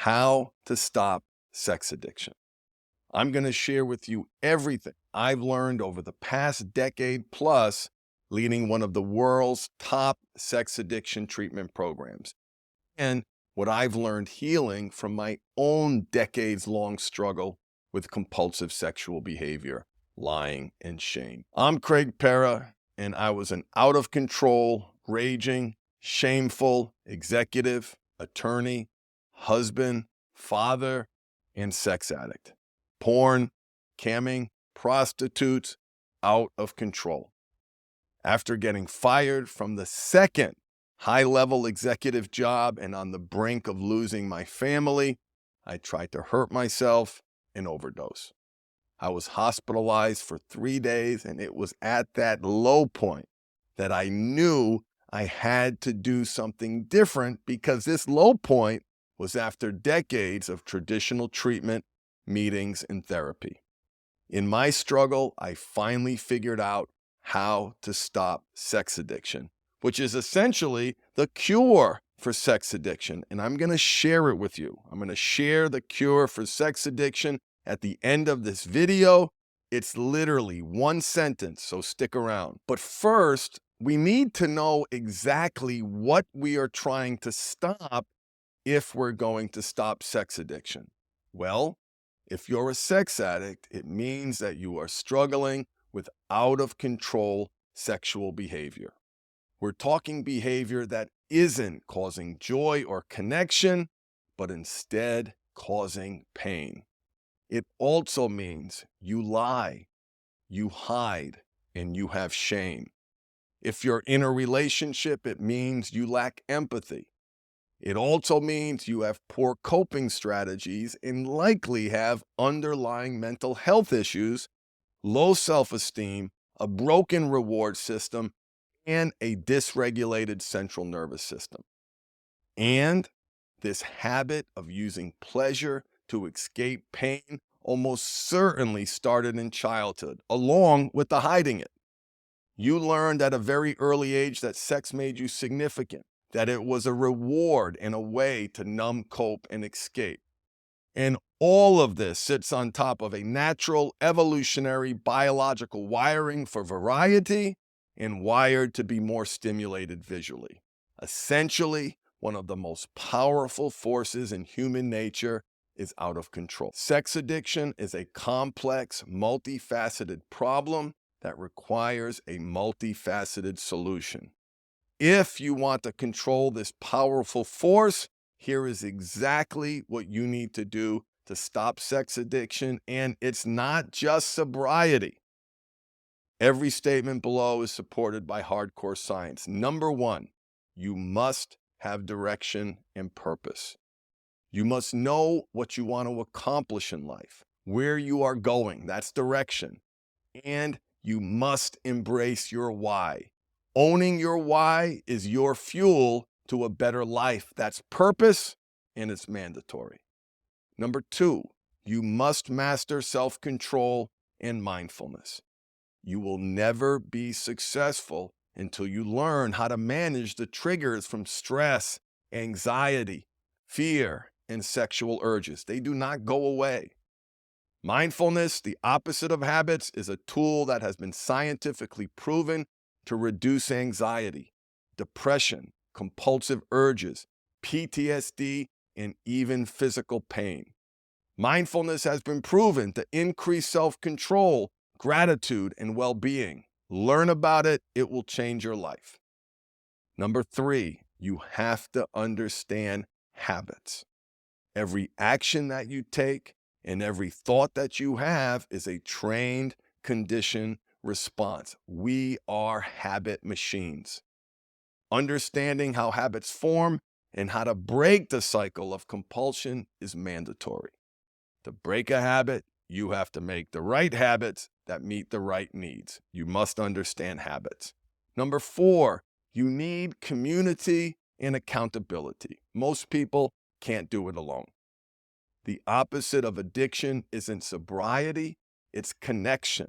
how to stop sex addiction. I'm going to share with you everything I've learned over the past decade plus leading one of the world's top sex addiction treatment programs, and what I've learned healing from my own decades-long struggle with compulsive sexual behavior, lying, and shame. I'm Craig Perra, and I was an out-of-control, raging, shameful executive, attorney, husband, father, and sex addict. Porn, camming, prostitutes, out of control. After getting fired from the second high-level executive job and on the brink of losing my family, I tried to hurt myself and overdose. I was hospitalized for 3 days, and it was at that low point that I knew I had to do something different, because this low point was after decades of traditional treatment, meetings, and therapy. In my struggle, I finally figured out how to stop sex addiction, which is essentially the cure for sex addiction. And I'm going to share it with you. I'm going to share the cure for sex addiction at the end of this video. It's literally one sentence, so stick around. But first, we need to know exactly what we are trying to stop if we're going to stop sex addiction. Well, if you're a sex addict, it means that you are struggling with out-of-control sexual behavior. We're talking behavior that isn't causing joy or connection, but instead causing pain. It also means you lie, you hide, and you have shame. If you're in a relationship, it means you lack empathy. It also means you have poor coping strategies and likely have underlying mental health issues, low self-esteem, a broken reward system, and a dysregulated central nervous system. And this habit of using pleasure to escape pain almost certainly started in childhood, along with the hiding it. You learned at a very early age that sex made you significant, that it was a reward and a way to numb, cope, and escape. And all of this sits on top of a natural, evolutionary, biological wiring for variety and wired to be more stimulated visually. Essentially, one of the most powerful forces in human nature is out of control. Sex addiction is a complex, multifaceted problem that requires a multifaceted solution. If you want to control this powerful force, here is exactly what you need to do to stop sex addiction, and it's not just sobriety. Every statement below is supported by hardcore science. Number one, you must have direction and purpose. You must know what you want to accomplish in life, where you are going, that's direction. And you must embrace your why. Owning your why is your fuel to a better life. That's purpose, and it's mandatory. Number two, you must master self-control and mindfulness. You will never be successful until you learn how to manage the triggers from stress, anxiety, fear, and sexual urges. They do not go away. Mindfulness, the opposite of habits, is a tool that has been scientifically proven to reduce anxiety, depression, compulsive urges, PTSD, and even physical pain. Mindfulness has been proven to increase self-control, gratitude, and well-being. Learn about it, it will change your life. Number three, you have to understand habits. Every action that you take and every thought that you have is a trained, conditioned response. We are habit machines. Understanding how habits form and how to break the cycle of compulsion is mandatory. To break a habit, you have to make the right habits that meet the right needs. You must understand habits. Number four, you need community and accountability. Most people can't do it alone. The opposite of addiction isn't sobriety, it's connection.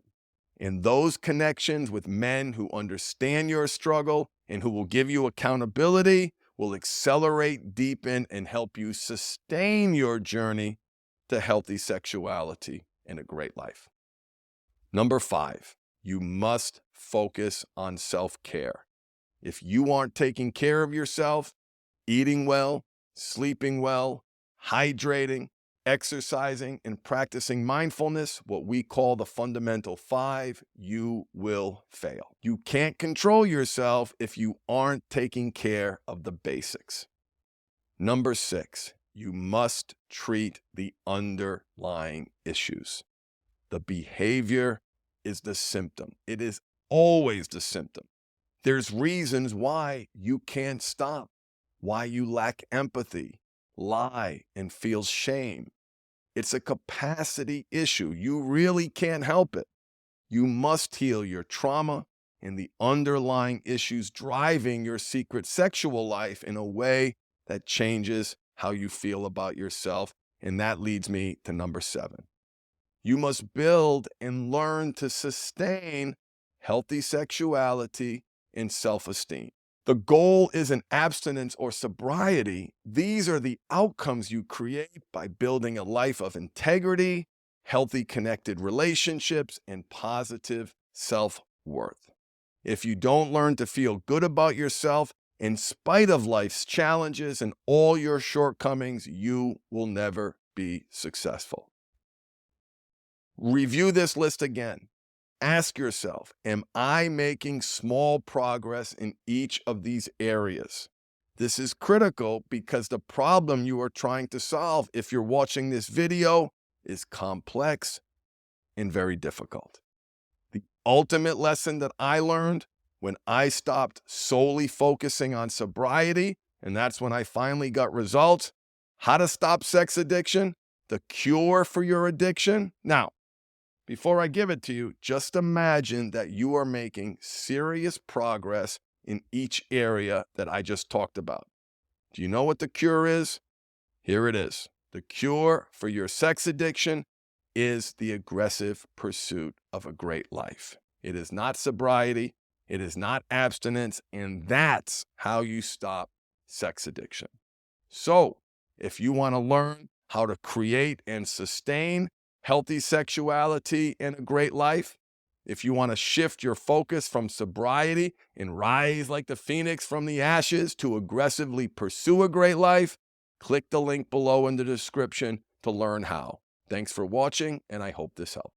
And those connections with men who understand your struggle and who will give you accountability will accelerate, deepen, and help you sustain your journey to healthy sexuality and a great life. Number 5, you must focus on self-care. If you aren't taking care of yourself, eating well, sleeping well, hydrating, exercising, and practicing mindfulness, what we call the fundamental 5, you will fail. You can't control yourself if you aren't taking care of the basics. Number 6, you must treat the underlying issues. The behavior is the symptom. It is always the symptom. There's reasons why you can't stop, why you lack empathy, lie, and feel shame. It's a capacity issue. You really can't help it. You must heal your trauma and the underlying issues driving your secret sexual life in a way that changes how you feel about yourself. And that leads me to number 7. You must build and learn to sustain healthy sexuality and self-esteem. The goal isn't abstinence or sobriety. These are the outcomes you create by building a life of integrity, healthy connected relationships, and positive self-worth. If you don't learn to feel good about yourself in spite of life's challenges and all your shortcomings, you will never be successful. Review this list again. Ask yourself, am I making small progress in each of these areas? This is critical because the problem you are trying to solve, if you're watching this video, is complex and very difficult. The ultimate lesson that I learned when I stopped solely focusing on sobriety, and that's when I finally got results, how to stop sex addiction, the cure for your addiction. Now, before I give it to you, just imagine that you are making serious progress in each area that I just talked about. Do you know what the cure is? Here it is. The cure for your sex addiction is the aggressive pursuit of a great life. It is not sobriety. It is not abstinence. And that's how you stop sex addiction. So, if you want to learn how to create and sustain healthy sexuality and a great life, if you want to shift your focus from sobriety and rise like the phoenix from the ashes to aggressively pursue a great life, click the link below in the description to learn how. Thanks for watching, and I hope this helped.